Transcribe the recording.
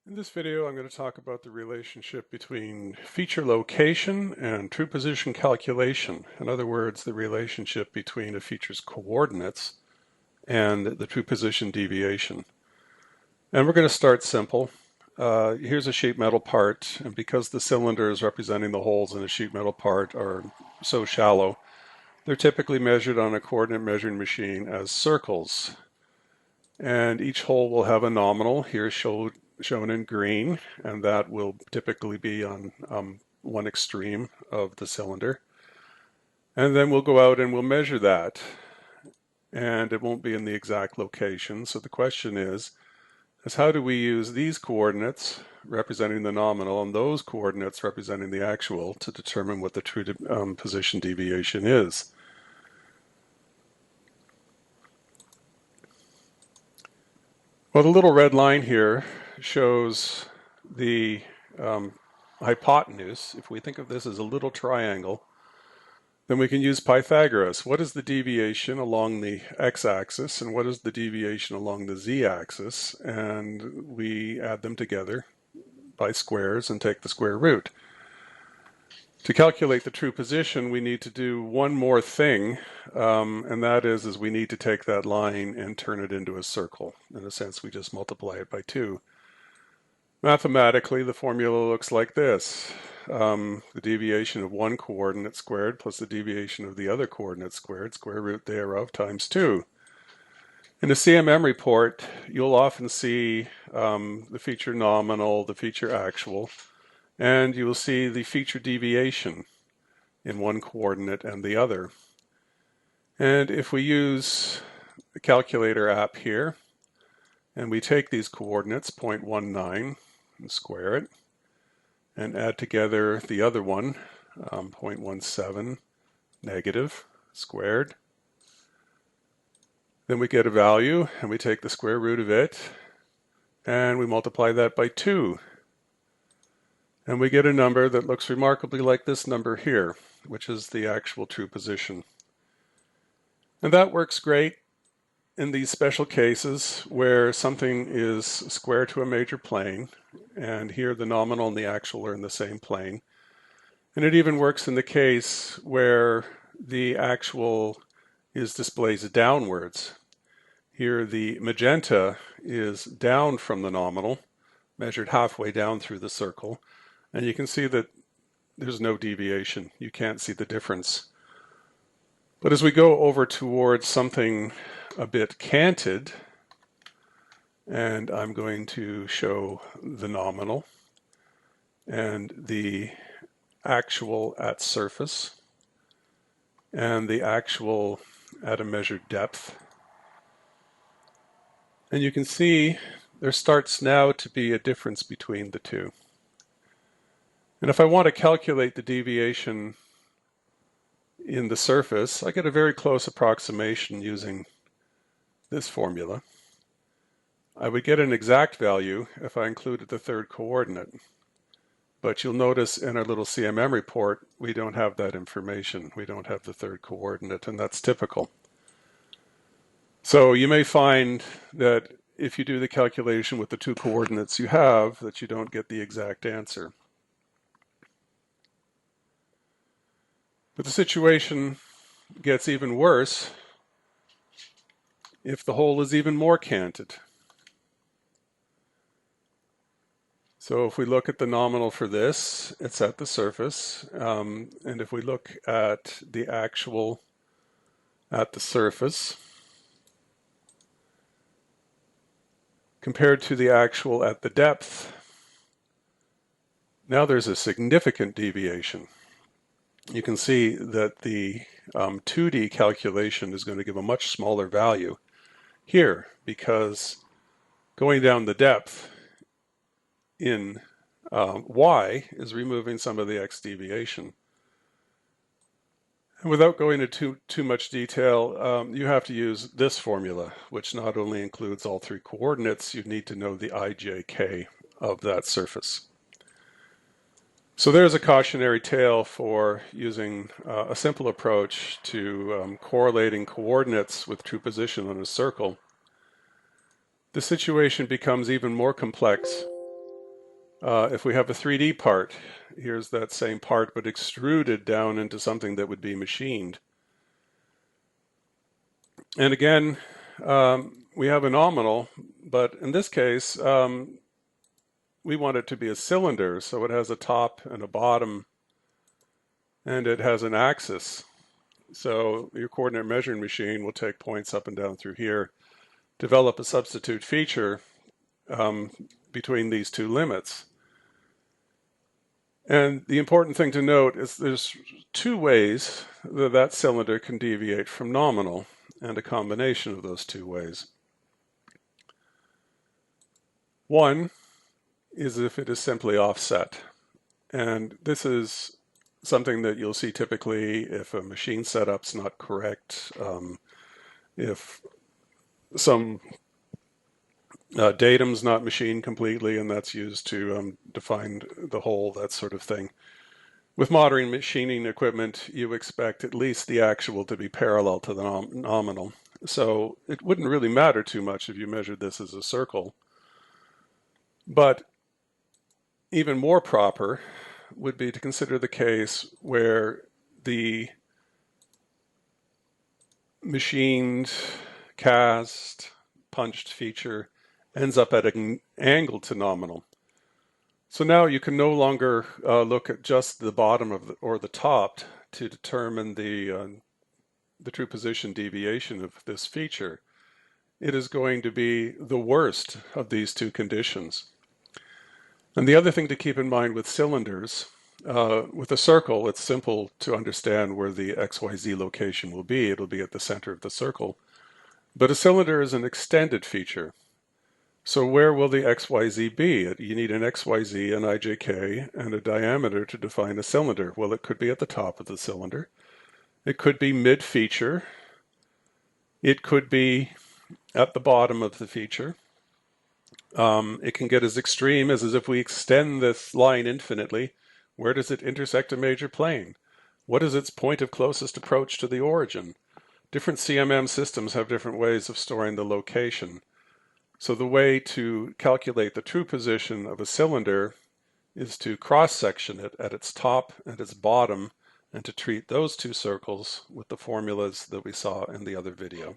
In this video, I'm going to talk about the relationship between feature location and true position calculation. In other words, the relationship between a feature's coordinates and the true position deviation. And we're going to start simple. Here's a sheet metal part, and because the cylinders representing the holes in a sheet metal part are so shallow, they're typically measured on a coordinate measuring machine as circles. And each hole will have a nominal, here shown in green, and that will typically be on one extreme of the cylinder. And then we'll go out and we'll measure that, and it won't be in the exact location. So the question is how do we use these coordinates representing the nominal and those coordinates representing the actual to determine what the true position deviation is? Well, the little red line here shows the hypotenuse. If we think of this as a little triangle, then we can use Pythagoras. What is the deviation along the x-axis and what is the deviation along the z-axis? And we add them together by squares and take the square root. To calculate the true position, we need to do one more thing, and that is we need to take that line and turn it into a circle. In a sense, we just multiply it by 2. Mathematically, the formula looks like this. The deviation of one coordinate squared plus the deviation of the other coordinate squared, square root thereof, times 2. In a CMM report, you'll often see the feature nominal, the feature actual, and you will see the feature deviation in one coordinate and the other. And if we use the calculator app here, and we take these coordinates, 0.19, and square it, and add together the other one, 0.17 negative squared, then we get a value, and we take the square root of it, and we multiply that by 2. And we get a number that looks remarkably like this number here, which is the actual true position. And that works great in these special cases where something is square to a major plane, and here the nominal and the actual are in the same plane. And it even works in the case where the actual is displaced downwards. Here the magenta is down from the nominal, measured halfway down through the circle. And you can see that there's no deviation. You can't see the difference. But as we go over towards something a bit canted, and I'm going to show the nominal and the actual at surface and the actual at a measured depth. And you can see there starts now to be a difference between the two. And if I want to calculate the deviation in the surface, I get a very close approximation using this formula. I would get an exact value if I included the third coordinate. But you'll notice in our little CMM report, we don't have that information. We don't have the third coordinate, and that's typical. So you may find that if you do the calculation with the two coordinates you have, that you don't get the exact answer. But the situation gets even worse if the hole is even more canted. So if we look at the nominal for this, it's at the surface. And if we look at the actual at the surface, compared to the actual at the depth, now there's a significant deviation. You can see that the 2D calculation is going to give a much smaller value here because going down the depth in y is removing some of the x deviation. And without going into too much detail, you have to use this formula, which not only includes all three coordinates, you need to know the ijk of that surface. So there's a cautionary tale for using a simple approach to correlating coordinates with true position on a circle. The situation becomes even more complex If we have a 3D part, here's that same part but extruded down into something that would be machined. And again, we have a nominal, but in this case, we want it to be a cylinder, so it has a top and a bottom, and it has an axis. So your coordinate measuring machine will take points up and down through here, develop a substitute feature between these two limits. And the important thing to note is there's two ways that that cylinder can deviate from nominal, and a combination of those two ways. One is if it is simply offset. And this is something that you'll see typically if a machine setup's not correct, if some datum's not machined completely, and that's used to define the hole, that sort of thing. With modern machining equipment, you expect at least the actual to be parallel to the nominal. So it wouldn't really matter too much if you measured this as a circle. But even more proper would be to consider the case where the machined, cast, punched feature ends up at an angle to nominal. So now you can no longer look at just the bottom of or the top to determine the true position deviation of this feature. It is going to be the worst of these two conditions. And the other thing to keep in mind with cylinders, with a circle, it's simple to understand where the XYZ location will be. It'll be at the center of the circle. But a cylinder is an extended feature. So where will the XYZ be? You need an XYZ, an IJK, and a diameter to define a cylinder. Well, it could be at the top of the cylinder. It could be mid-feature. It could be at the bottom of the feature. It can get as extreme as if we extend this line infinitely. Where does it intersect a major plane? What is its point of closest approach to the origin? Different CMM systems have different ways of storing the location. So the way to calculate the true position of a cylinder is to cross-section it at its top and its bottom, and to treat those two circles with the formulas that we saw in the other video.